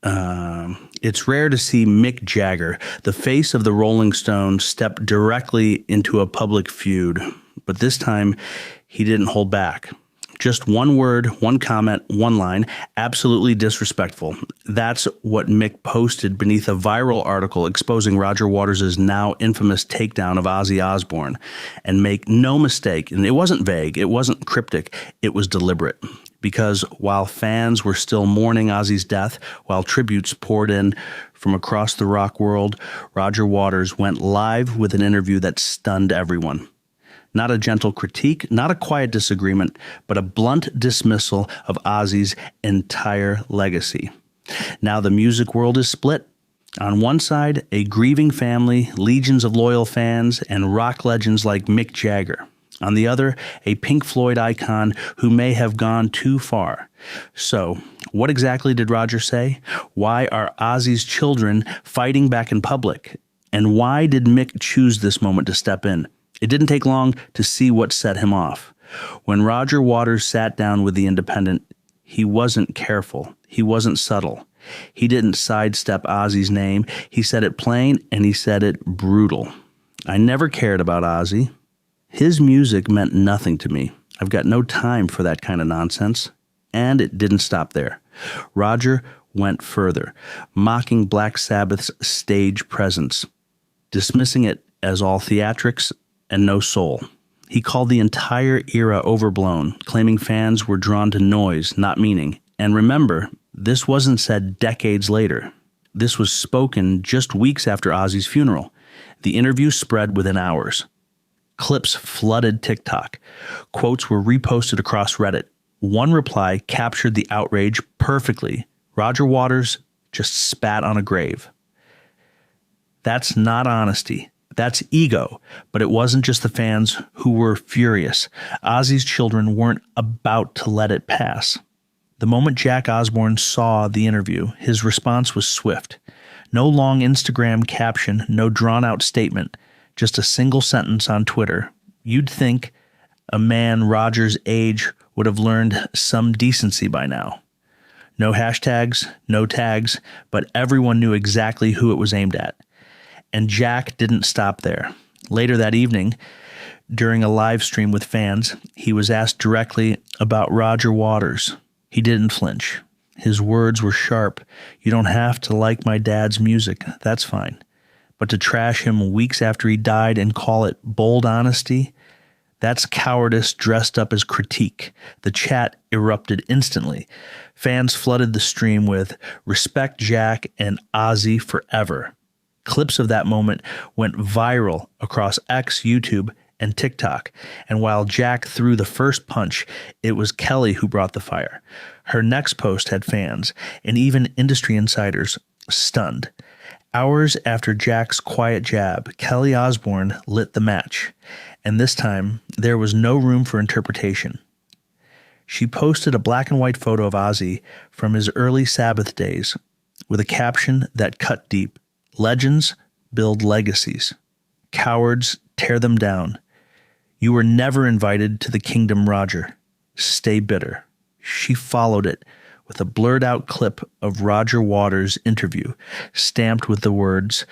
It's rare to see Mick Jagger, the face of the Rolling Stones, step directly into a public feud, but this time he didn't hold back. Just one word, one comment, one line, absolutely disrespectful. That's what Mick posted beneath a viral article exposing Roger Waters' now infamous takedown of Ozzy Osbourne. And make no mistake, and it wasn't vague, it wasn't cryptic, it was deliberate. Because while fans were still mourning Ozzy's death, while tributes poured in from across the rock world, Roger Waters went live with an interview that stunned everyone. Not a gentle critique, not a quiet disagreement, but a blunt dismissal of Ozzy's entire legacy. Now the music world is split. On one side, a grieving family, legions of loyal fans, and rock legends like Mick Jagger. On the other, a Pink Floyd icon who may have gone too far. So, what exactly did Roger say? Why are Ozzy's children fighting back in public? And why did Mick choose this moment to step in? It didn't take long to see what set him off. When Roger Waters sat down with The Independent, he wasn't careful. He wasn't subtle. He didn't sidestep Ozzy's name. He said it plain, and he said it brutal. I never cared about Ozzy. His music meant nothing to me. I've got no time for that kind of nonsense. And it didn't stop there. Roger went further, mocking Black Sabbath's stage presence, dismissing it as all theatrics and no soul. He called the entire era overblown, claiming fans were drawn to noise, not meaning. And remember, this wasn't said decades later. This was spoken just weeks after Ozzy's funeral. The interview spread within hours. Clips flooded TikTok. Quotes were reposted across Reddit. One reply captured the outrage perfectly. Roger Waters just spat on a grave. That's not honesty. That's ego, but it wasn't just the fans who were furious. Ozzy's children weren't about to let it pass. The moment Jack Osborne saw the interview, his response was swift. No long Instagram caption, no drawn-out statement, just a single sentence on Twitter. You'd think a man Roger's age would have learned some decency by now. No hashtags, no tags, but everyone knew exactly who it was aimed at. And Jack didn't stop there. Later that evening, during a live stream with fans, he was asked directly about Roger Waters. He didn't flinch. His words were sharp. You don't have to like my dad's music. That's fine. But to trash him weeks after he died and call it bold honesty, that's cowardice dressed up as critique. The chat erupted instantly. Fans flooded the stream with "Respect Jack" and "Ozzy forever." Clips of that moment went viral across X, YouTube, and TikTok. And while Jack threw the first punch, it was Kelly who brought the fire. Her next post had fans, and even industry insiders, stunned. Hours after Jack's quiet jab, Kelly Osborne lit the match. And this time, there was no room for interpretation. She posted a black and white photo of Ozzy from his early Sabbath days with a caption that cut deep. Legends build legacies. Cowards tear them down. You were never invited to the kingdom, Roger. Stay bitter. She followed it with a blurred-out clip of Roger Waters' interview, stamped with the words,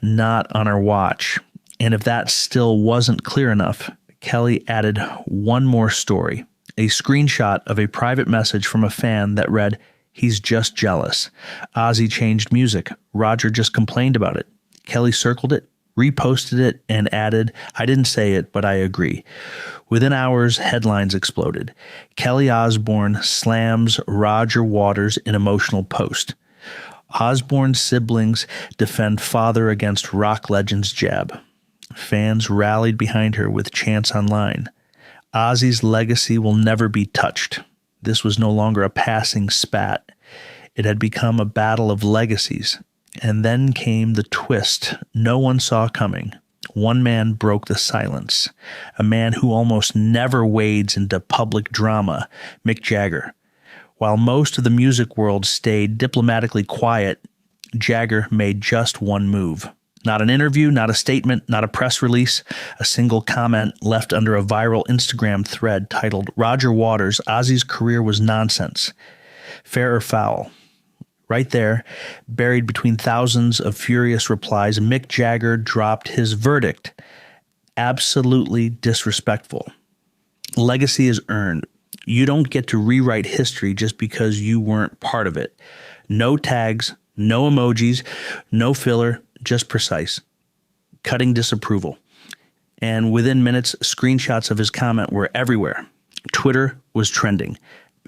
"Not on our watch." And if that still wasn't clear enough, Kelly added one more story, a screenshot of a private message from a fan that read, "He's just jealous. Ozzy changed music. Roger just complained about it." Kelly circled it, reposted it, and added, "I didn't say it, but I agree." Within hours, headlines exploded. Kelly Osborne slams Roger Waters in emotional post. Osborne's siblings defend father against rock legend's jab. Fans rallied behind her with chants online. Ozzy's legacy will never be touched. This was no longer a passing spat. It had become a battle of legacies. And then came the twist no one saw coming. One man broke the silence. A man who almost never wades into public drama, Mick Jagger. While most of the music world stayed diplomatically quiet, Jagger made just one move. Not an interview, not a statement, not a press release, a single comment left under a viral Instagram thread titled, "Roger Waters, Ozzy's career was nonsense. Fair or foul?" Right there, buried between thousands of furious replies, Mick Jagger dropped his verdict. Absolutely disrespectful. Legacy is earned. You don't get to rewrite history just because you weren't part of it. No tags, no emojis, no filler, just precise. Cutting disapproval. And within minutes, screenshots of his comment were everywhere. Twitter was trending.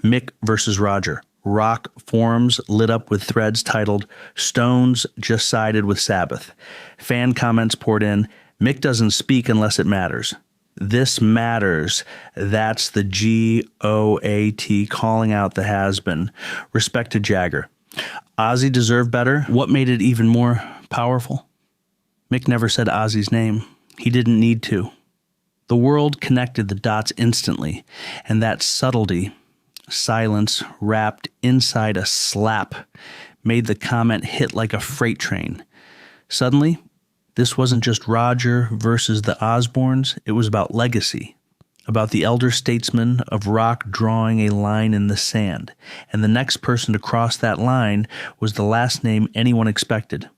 Mick versus Roger. Rock forums lit up with threads titled, "Stones just sided with Sabbath." Fan comments poured in, "Mick doesn't speak unless it matters. This matters." That's the GOAT calling out the has-been. Respect to Jagger. Ozzy deserved better. What made it even more powerful? Mick never said Ozzy's name. He didn't need to. The world connected the dots instantly, and that subtlety, silence wrapped inside a slap, made the comment hit like a freight train. Suddenly, this wasn't just Roger versus the Osbournes. It was about legacy, about the elder statesman of rock drawing a line in the sand. And the next person to cross that line was the last name anyone expected,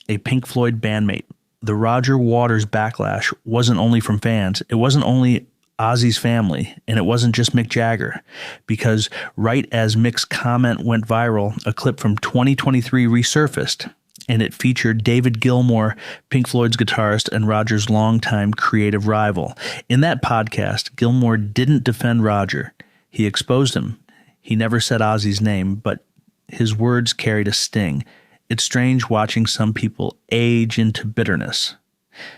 a Pink Floyd bandmate. The Roger Waters backlash wasn't only from fans. It wasn't only Ozzy's family, and it wasn't just Mick Jagger, because right as Mick's comment went viral, a clip from 2023 resurfaced, and it featured David Gilmore, Pink Floyd's guitarist and Roger's longtime creative rival. In that podcast, Gilmore didn't defend Roger. He exposed him. He never said Ozzy's name, but his words carried a sting. It's strange watching some people age into bitterness.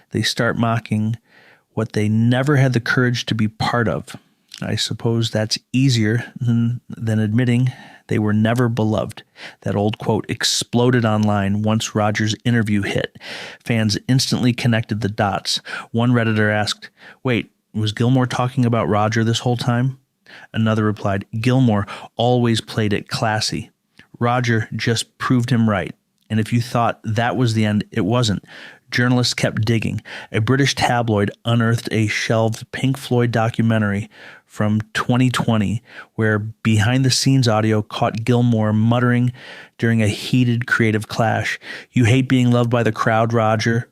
They start mocking what they never had the courage to be part of. I suppose that's easier than admitting they were never beloved. That old quote exploded online once Roger's interview hit. Fans instantly connected the dots. One Redditor asked, "Wait, was Gilmore talking about Roger this whole time?" Another replied, "Gilmore always played it classy. Roger just proved him right. And if you thought that was the end, it wasn't." Journalists kept digging. A British tabloid unearthed a shelved Pink Floyd documentary from 2020 where behind-the-scenes audio caught Gilmore muttering during a heated creative clash, "You hate being loved by the crowd, Roger.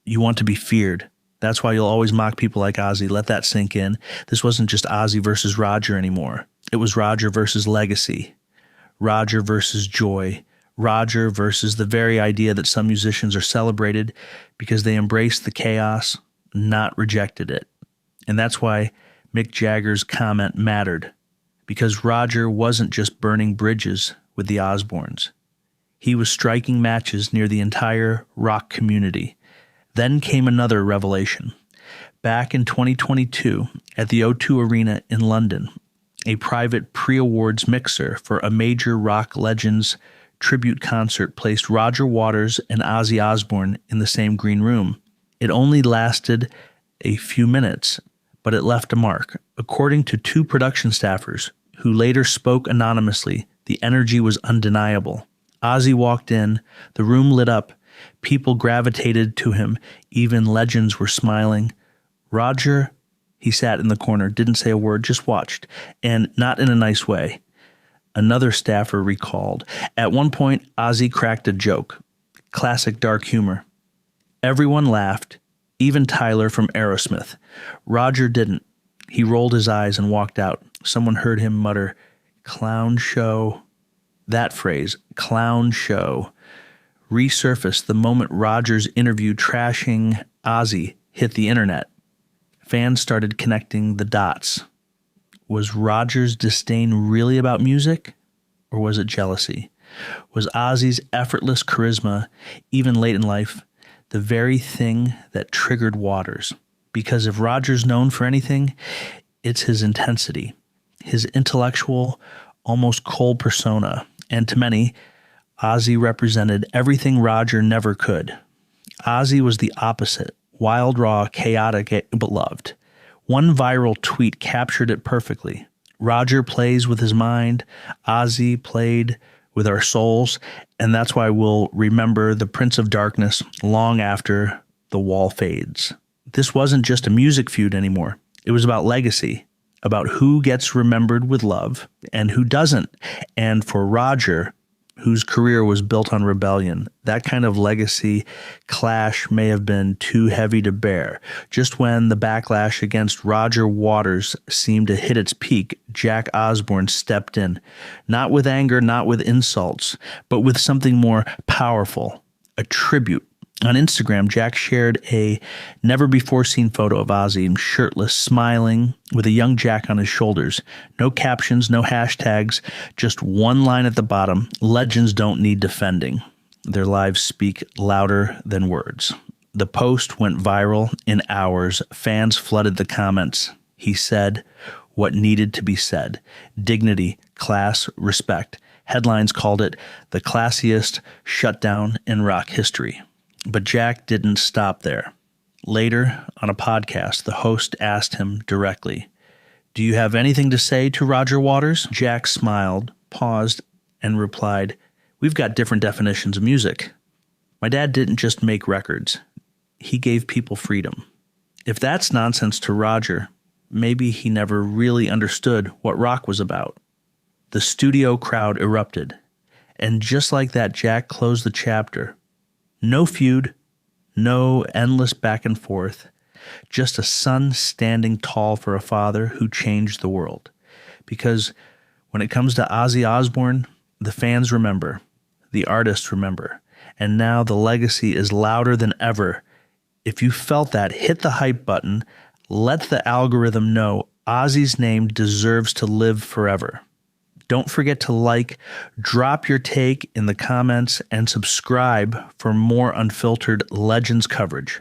You want to be feared. That's why you'll always mock people like Ozzy. Let that sink in. This wasn't just Ozzy versus Roger anymore. It was Roger versus legacy. Roger versus joy. Roger versus the very idea that some musicians are celebrated because they embraced the chaos, not rejected it." And that's why Mick Jagger's comment mattered, because Roger wasn't just burning bridges with the Osbournes. He was striking matches near the entire rock community. Then came another revelation. Back in 2022, at the O2 Arena in London, a private pre-awards mixer for a major rock legend's tribute concert placed Roger Waters and Ozzy Osbourne in the same green room. It only lasted a few minutes, but it left a mark. According to two production staffers who later spoke anonymously, the energy was undeniable. Ozzy walked in, the room lit up, people gravitated to him, even legends were smiling. Roger, he sat in the corner, didn't say a word, just watched, and not in a nice way. Another staffer recalled, at one point, Ozzy cracked a joke. Classic dark humor. Everyone laughed, even Tyler from Aerosmith. Roger didn't. He rolled his eyes and walked out. Someone heard him mutter, "Clown show." That phrase, "clown show," resurfaced the moment Roger's interview trashing Ozzy hit the internet. Fans started connecting the dots. Was Roger's disdain really about music, or was it jealousy? Was Ozzy's effortless charisma, even late in life, the very thing that triggered Waters? Because if Roger's known for anything, it's his intensity, his intellectual, almost cold persona. And to many, Ozzy represented everything Roger never could. Ozzy was the opposite, wild, raw, chaotic, but loved. One viral tweet captured it perfectly. Roger plays with his mind, Ozzy played with our souls, and that's why we'll remember the Prince of Darkness long after the wall fades. This wasn't just a music feud anymore. It was about legacy, about who gets remembered with love and who doesn't. And for Roger, whose career was built on rebellion. That kind of legacy clash may have been too heavy to bear. Just when the backlash against Roger Waters seemed to hit its peak, Jack Osborne stepped in, not with anger, not with insults, but with something more powerful, a tribute. On Instagram, Jack shared a never-before-seen photo of Ozzy, shirtless, smiling, with a young Jack on his shoulders. No captions, no hashtags, just one line at the bottom: legends don't need defending. Their lives speak louder than words. The post went viral in hours. Fans flooded the comments. He said what needed to be said. Dignity, class, respect. Headlines called it the classiest shutdown in rock history. But Jack didn't stop there. Later, on a podcast, the host asked him directly, "Do you have anything to say to Roger Waters?" Jack smiled, paused, and replied, "We've got different definitions of music. My dad didn't just make records. He gave people freedom." If that's nonsense to Roger, maybe he never really understood what rock was about. The studio crowd erupted. And just like that, Jack closed the chapter. No feud, no endless back and forth, just a son standing tall for a father who changed the world. Because when it comes to Ozzy Osbourne, the fans remember, the artists remember, and now the legacy is louder than ever. If you felt that, hit the hype button. Let the algorithm know Ozzy's name deserves to live forever. Don't forget to like, drop your take in the comments, and subscribe for more unfiltered Legends coverage.